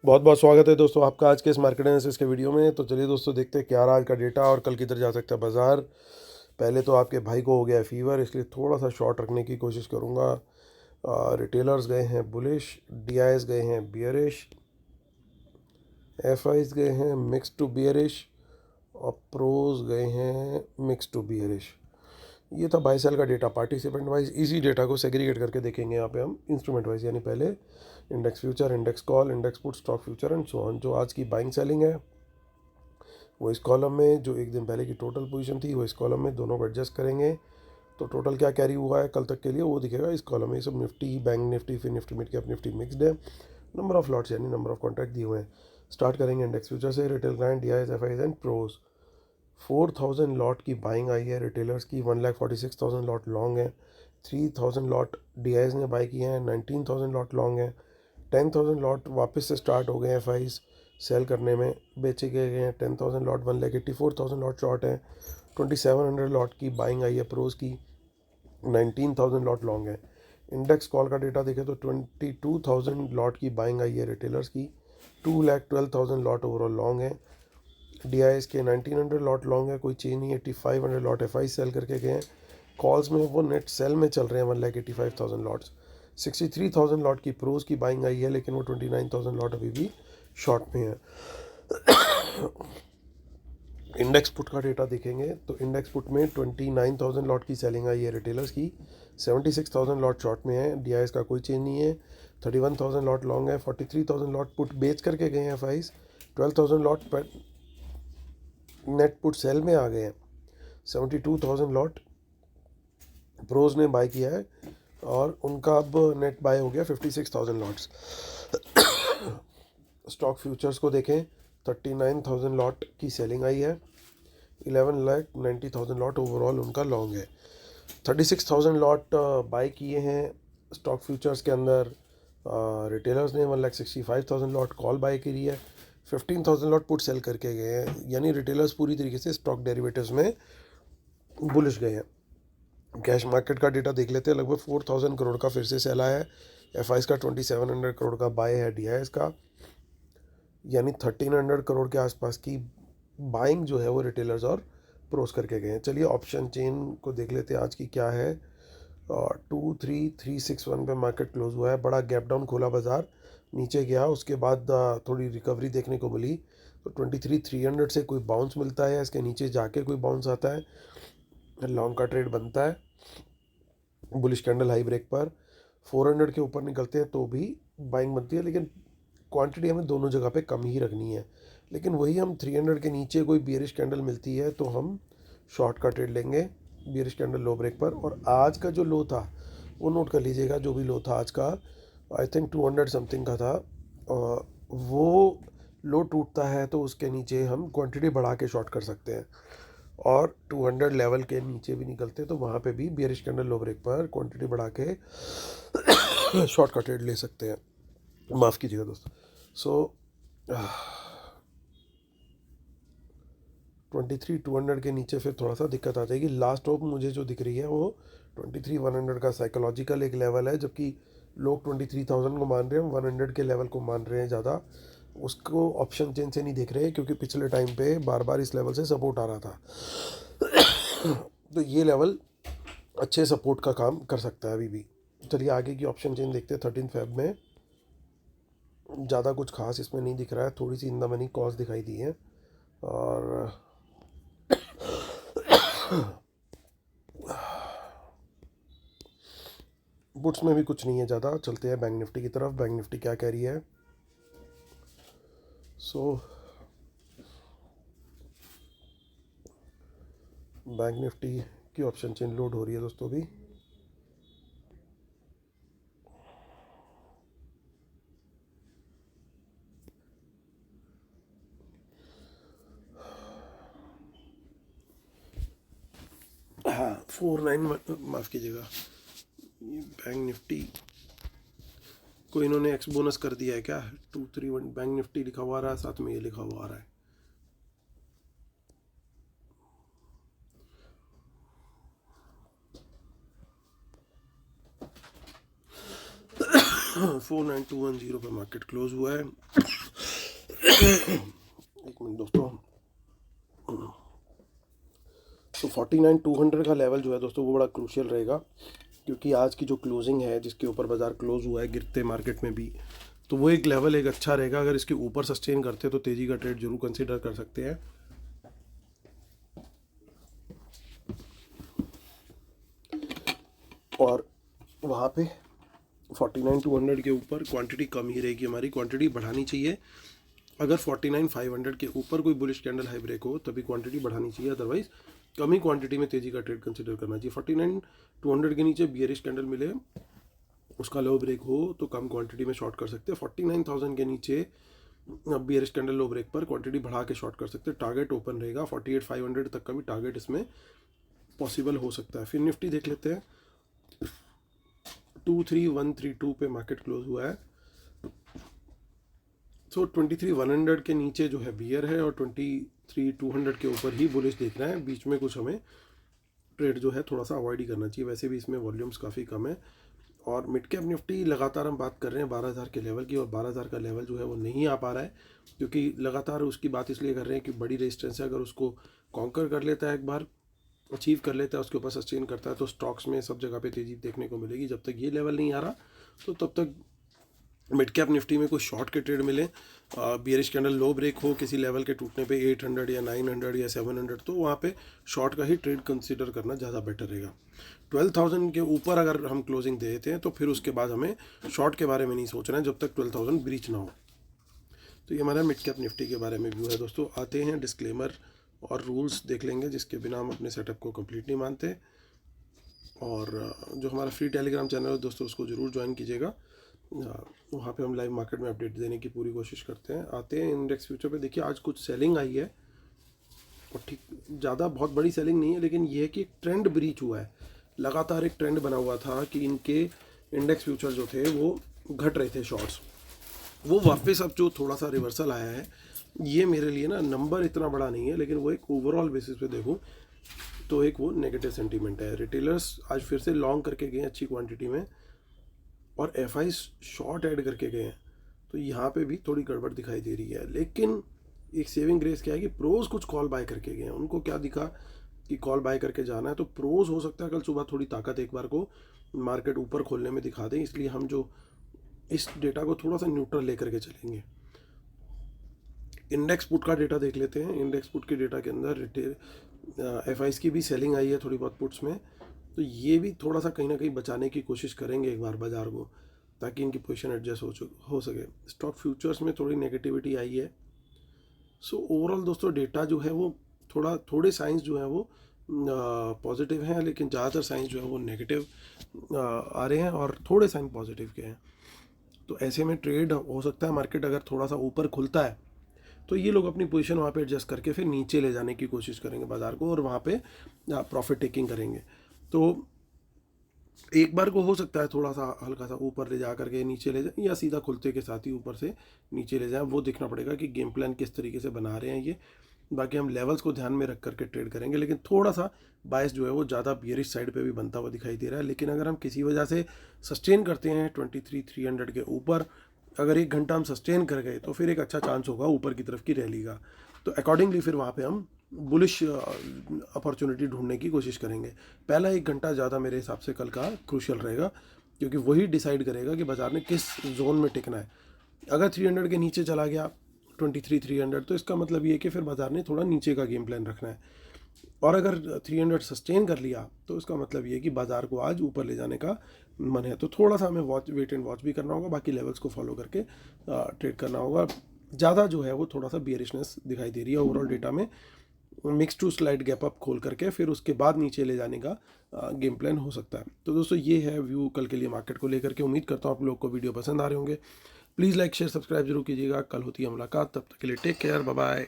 बहुत बहुत स्वागत है दोस्तों आपका आज के इस मार्केट एनालिसिस के वीडियो में। तो चलिए दोस्तों देखते हैं क्या रहा आज का डेटा और कल किधर जा सकता है बाजार। पहले तो आपके भाई को हो गया है फीवर, इसलिए थोड़ा सा शॉर्ट रखने की कोशिश करूँगा। रिटेलर्स गए हैं बुलिश, डीआईएस गए हैं बियरिश, एफआईज गए हैं मिक्स टू बियरिश और प्रोज गए हैं मिक्स टू बियरिश। ये था बाई सेल का डेटा। पार्टिसिपेंट वाइज इसी डेटा को सेग्रीगेट करके देखेंगे यहाँ पे हम इंस्ट्रूमेंट वाइज, यानी पहले index future, index call, index put, stock future and so on. जो आज की बाइंग सेलिंग है वो इस कॉलम में, जो एक दिन पहले की टोटल पोजीशन थी वो इस कॉलम में, दोनों को एडजस्ट करेंगे तो टोटल क्या कैरी हुआ है कल तक के लिए वो दिखेगा इस कॉलम में। ये सब निफ्टी, बैंक निफ्टी, फिर Nifty mid cap, Nifty mixed है। नंबर ऑफ लॉट्स यानी नंबर ऑफ कॉन्ट्रैक्ट दिए हुए हैं। स्टार्ट करेंगे इंडेक्स फ्यूचर से। Retail client, DIIs, FIIs and pros. 4000 lot की बाइंग आई है रिटेलर्स की। 1,46,000 लॉट लॉन्ग है। 3000 लॉट डीआईएस ने बाई किए हैं। 19,000 लॉट लॉन्ग है। 10,000 लॉट वापस से स्टार्ट हो गए हैं एफआईज सेल करने में, बेचे गए हैं 10,000 लॉट। 1,84,000 लॉट शॉर्ट है। 2,700 लॉट की बाइंग आई है प्रोज की। 19,000 लॉट लॉन्ग है। इंडेक्स कॉल का डेटा देखें तो 22,000 लॉट की बाइंग आई है रिटेलर्स की। 2,12,000 लॉट ओवरऑल लॉन्ग है। डीआईएस के 1900 लॉट लॉन्ग है, कोई चेंज नहीं। 8,500 लॉट एफआई सेल करके गए हैं। कॉल्स में वो नेट सेल में चल रहे हैं 1,85,000 लॉट्स। 63,000 लॉट की प्रोज की बाइंग आई है, लेकिन वो 29,000 लॉट अभी भी शॉर्ट में है। इंडेक्स पुट का डेटा देखेंगे तो इंडेक्स पुट में 29,000 लॉट की सेलिंग आई है रिटेलर्स की। 76,000 लॉट शॉर्ट में है। डीआईएस का कोई चेंज नहीं है। 31,000 लॉट लॉन्ग है। 43,000 लॉट पुट बेच करके गए हैं एफआईज। 12,000 लॉट पर नेट पुट सेल में आ गए हैं। 72,000 लॉट प्रोज ने बाय किया है और उनका अब नेट बाय हो गया 56,000 लॉट्स। स्टॉक फ्यूचर्स को देखें, 39,000 लॉट की सेलिंग आई है। 11,90,000 लॉट ओवरऑल उनका लॉन्ग है। 36,000 लॉट बाय किए हैं स्टॉक फ्यूचर्स के अंदर। रिटेलर्स ने 1,65,000 लॉट कॉल बाय करी है। 15,000 लॉट पुट सेल करके गए हैं, यानी रिटेलर्स पूरी तरीके से स्टॉक डेरिवेटिव्स में बुलिश गए हैं। कैश मार्केट का डेटा देख लेते हैं। लगभग 4,000 करोड़ का फिर से सेल आया है। एफआईज का 2,700 करोड़ का बाय है डीआईएस का, यानी 1,300 करोड़ के आसपास की बाइंग जो है वो रिटेलर्स और प्रोस करके गए हैं। चलिए ऑप्शन चेन को देख लेते हैं आज की क्या है। 23,361 पे मार्केट क्लोज हुआ है। बड़ा गैप डाउन खोला बाजार, नीचे गया, उसके बाद थोड़ी रिकवरी देखने को मिली। तो 23,300 से कोई बाउंस मिलता है, इसके नीचे जाके कोई बाउंस आता है, लॉन्ग का ट्रेड बनता है। बुलिश कैंडल हाई ब्रेक पर 400 के ऊपर निकलते हैं तो भी बाइंग बनती है, लेकिन क्वांटिटी हमें दोनों जगह पे कम ही रखनी है। लेकिन वही हम 300 के नीचे कोई बियरिश कैंडल मिलती है तो हम शॉर्ट का ट्रेड लेंगे बियरिश कैंडल लो ब्रेक पर। और आज का जो लो था वो नोट कर लीजिएगा, जो भी लो था आज का, आई थिंक 200 समथिंग का था। वो लो टूटता है तो उसके नीचे हम क्वांटिटी बढ़ा के शॉर्ट कर सकते हैं। और 200 लेवल के नीचे भी निकलते तो वहाँ पे भी बियरिश कैंडल लो ब्रेक पर क्वांटिटी बढ़ा के शॉर्ट का ट्रेड ले सकते हैं। माफ़ कीजिएगा दोस्तों। सो 23,200 के नीचे फिर थोड़ा सा दिक्कत आ जाएगी। लास्ट होप मुझे जो दिख रही है वो 23,100 का साइकोलॉजिकल एक लेवल है, जबकि लोग 23,000 को मान रहे हैं, 100 के लेवल को मान रहे हैं ज़्यादा। उसको ऑप्शन चेन से नहीं देख रहे, क्योंकि पिछले टाइम पे बार बार इस लेवल से सपोर्ट आ रहा था। तो ये लेवल अच्छे सपोर्ट का काम कर सकता है अभी भी। चलिए आगे की ऑप्शन चेन देखते हैं। 13 फेब में ज़्यादा कुछ खास इसमें नहीं दिख रहा है, थोड़ी सी इन द मनी कॉस्ट दिखाई दी है। और बुट्स में भी कुछ नहीं है ज़्यादा। चलते हैं बैंक निफ्टी की तरफ। बैंक निफ्टी क्या कह रही है। बैंक निफ्टी की ऑप्शन चेन लोड हो रही है दोस्तों भी। हाँ 49, माफ़ कीजिएगा, ये बैंक निफ्टी को इन्होंने एक्स बोनस कर दिया है क्या। 231 बैंक निफ्टी लिखा हुआ आ रहा है, साथ में ये लिखा हुआ आ रहा है। 49210 पे मार्केट क्लोज हुआ है। एक मिनट दोस्तों। तो 49200 का लेवल जो है दोस्तों वो बड़ा क्रूशियल रहेगा, क्योंकि आज की जो क्लोजिंग है जिसके ऊपर बाजार क्लोज हुआ है गिरते मार्केट में भी, तो वो एक लेवल एक अच्छा रहेगा। अगर इसके ऊपर सस्टेन करते हैं तो तेज़ी का ट्रेड जरूर कंसीडर कर सकते हैं। और वहाँ पे 49200 के ऊपर क्वांटिटी कम ही रहेगी, हमारी क्वांटिटी बढ़ानी चाहिए। अगर 49500 के ऊपर कोई बुलिश कैंडल हाई ब्रेक हो तभी क्वांटिटी बढ़ानी चाहिए, अदरवाइज कम ही क्वांटिटी में तेज़ी का ट्रेड कंसीडर करना चाहिए। 49200 के नीचे बियरिश कैंडल मिले, उसका लो ब्रेक हो तो कम क्वांटिटी में शॉर्ट कर सकते हैं। 49000 के नीचे बियरिश कैंडल लो ब्रेक पर क्वांटिटी बढ़ा के शॉर्ट कर सकते हैं। टारगेट ओपन रहेगा, 48500 तक का भी टारगेट इसमें पॉसिबल हो सकता है। फिर निफ्टी देख लेते हैं। 23132 पे मार्केट क्लोज हुआ है। सो 23100 के नीचे जो है बियर है और 23200 के ऊपर ही बुलिश देख रहे हैं। बीच में कुछ हमें ट्रेड जो है थोड़ा सा अवॉइड ही करना चाहिए, वैसे भी इसमें वॉल्यूम्स काफ़ी कम है। और मिड कैप निफ्टी लगातार हम बात कर रहे हैं 12000 के लेवल की, और 12000 का लेवल जो है वो नहीं आ पा रहा है, क्योंकि लगातार उसकी बात इसलिए कर रहे हैं कि बड़ी रेजिस्टेंस है। अगर उसको कॉन्कर कर लेता है, एक बार अचीव कर लेता है, उसके ऊपर सस्टेन करता है, तो स्टॉक्स में सब जगह पे तेज़ी देखने को मिलेगी। जब तक ये लेवल नहीं आ रहा तो तब तक मिड कैप निफ्टी में कोई शॉर्ट के ट्रेड मिले, बियरिश कैंडल लो ब्रेक हो किसी लेवल के टूटने पे 800 या 900 या 700, तो वहाँ पे शॉर्ट का ही ट्रेड कंसीडर करना ज़्यादा बेटर रहेगा। 12000 के ऊपर अगर हम क्लोजिंग दे देते हैं तो फिर उसके बाद हमें शॉर्ट के बारे में नहीं सोचना है जब तक 12000 ब्रीच ना हो। तो ये हमारा मिड कैप निफ्टी के बारे में व्यू है दोस्तों। आते हैं डिस्क्लेमर और रूल्स देख लेंगे जिसके बिना हम अपने सेटअप को कंप्लीट नहीं मानते। और जो हमारा फ्री टेलीग्राम चैनल है दोस्तों उसको ज़रूर ज्वाइन कीजिएगा, वहाँ पे हम लाइव मार्केट में अपडेट देने की पूरी कोशिश करते हैं। आते हैं इंडेक्स फ्यूचर पे। देखिए आज कुछ सेलिंग आई है, और ठीक ज़्यादा बहुत बड़ी सेलिंग नहीं है, लेकिन ये है कि एक ट्रेंड ब्रीच हुआ है। लगातार एक ट्रेंड बना हुआ था कि इनके इंडेक्स फ्यूचर जो थे वो घट रहे थे शॉर्ट्स, वो वापस अब जो थोड़ा सा रिवर्सल आया है, ये मेरे लिए ना नंबर इतना बड़ा नहीं है, लेकिन वो एक ओवरऑल बेसिस पे देखूँ तो एक वो नेगेटिव सेंटीमेंट है। रिटेलर्स आज फिर से लॉन्ग करके गए अच्छी क्वांटिटी में, और एफ आई शॉर्ट ऐड करके गए हैं, तो यहाँ पे भी थोड़ी गड़बड़ दिखाई दे रही है। लेकिन एक सेविंग ग्रेस क्या है कि प्रोज कुछ कॉल बाय करके गए हैं, उनको क्या दिखा कि कॉल बाय करके जाना है, तो प्रोज हो सकता है कल सुबह थोड़ी ताकत एक बार को मार्केट ऊपर खोलने में दिखा दें, इसलिए हम जो इस डेटा को थोड़ा सा न्यूट्रल लेकर के चलेंगे। इंडेक्स पुट का डेटा देख लेते हैं। इंडेक्स पुट के डेटा के अंदर रिटेल एफ आईज की भी सेलिंग आई है थोड़ी बहुत पुट्स में, तो ये भी थोड़ा सा कहीं ना कहीं बचाने की कोशिश करेंगे एक बार बाजार को, ताकि इनकी पोजीशन एडजस्ट हो सके। स्टॉक फ्यूचर्स में थोड़ी नेगेटिविटी आई है। सो ओवरऑल दोस्तों डेटा जो है वो थोड़े साइंस जो है वो पॉजिटिव हैं, लेकिन ज़्यादातर साइंस जो है वो नेगेटिव आ रहे हैं, और थोड़े साइन पॉजिटिव के हैं। तो ऐसे में ट्रेड हो सकता है मार्केट अगर थोड़ा सा ऊपर खुलता है तो ये लोग अपनी पोजीशन वहाँ पे एडजस्ट करके फिर नीचे ले जाने की कोशिश करेंगे बाज़ार को, और वहाँ पे प्रॉफिट टेकिंग करेंगे। तो एक बार को हो सकता है थोड़ा सा हल्का सा ऊपर ले जा करके नीचे ले जाए, या सीधा खुलते के साथ ही ऊपर से नीचे ले जाए, वो देखना पड़ेगा कि गेम प्लान किस तरीके से बना रहे हैं ये। बाकी हम लेवल्स को ध्यान में रख करके ट्रेड करेंगे, लेकिन थोड़ा सा बायस जो है वो ज़्यादा बियरिश साइड पे भी बनता हुआ दिखाई दे रहा है। लेकिन अगर हम किसी वजह से सस्टेन करते हैं 23300 के ऊपर, अगर एक घंटा हम सस्टेन कर गए तो फिर एक अच्छा चांस होगा ऊपर की तरफ की रैली का। तो अकॉर्डिंगली फिर वहाँ पे हम बुलिश अपॉर्चुनिटी ढूंढने की कोशिश करेंगे। पहला एक घंटा ज़्यादा मेरे हिसाब से कल का क्रूशियल रहेगा, क्योंकि वही डिसाइड करेगा कि बाज़ार ने किस जोन में टिकना है। अगर 300 के नीचे चला गया 23300, तो इसका मतलब ये कि फिर बाज़ार ने थोड़ा नीचे का गेम प्लान रखना है। और अगर 300 सस्टेन कर लिया तो इसका मतलब ये कि बाज़ार को आज ऊपर ले जाने का मन है। तो थोड़ा सा हमें वेट एंड वॉच भी करना होगा, बाकी लेवल्स को फॉलो करके ट्रेड करना होगा। ज़्यादा जो है वो थोड़ा सा बियरिशनेस दिखाई दे रही है ओवरऑल डेटा में। Mix to slide gap up खोल करके फिर उसके बाद नीचे ले जाने का गेम प्लान हो सकता है। तो दोस्तों ये है व्यू कल के लिए मार्केट को लेकर के। उम्मीद करता हूँ आप लोग को वीडियो पसंद आ रहे होंगे। प्लीज़ लाइक शेयर सब्सक्राइब जरूर कीजिएगा। कल होती है मुलाकात, तब तक के लिए टेक केयर, बाय बाय।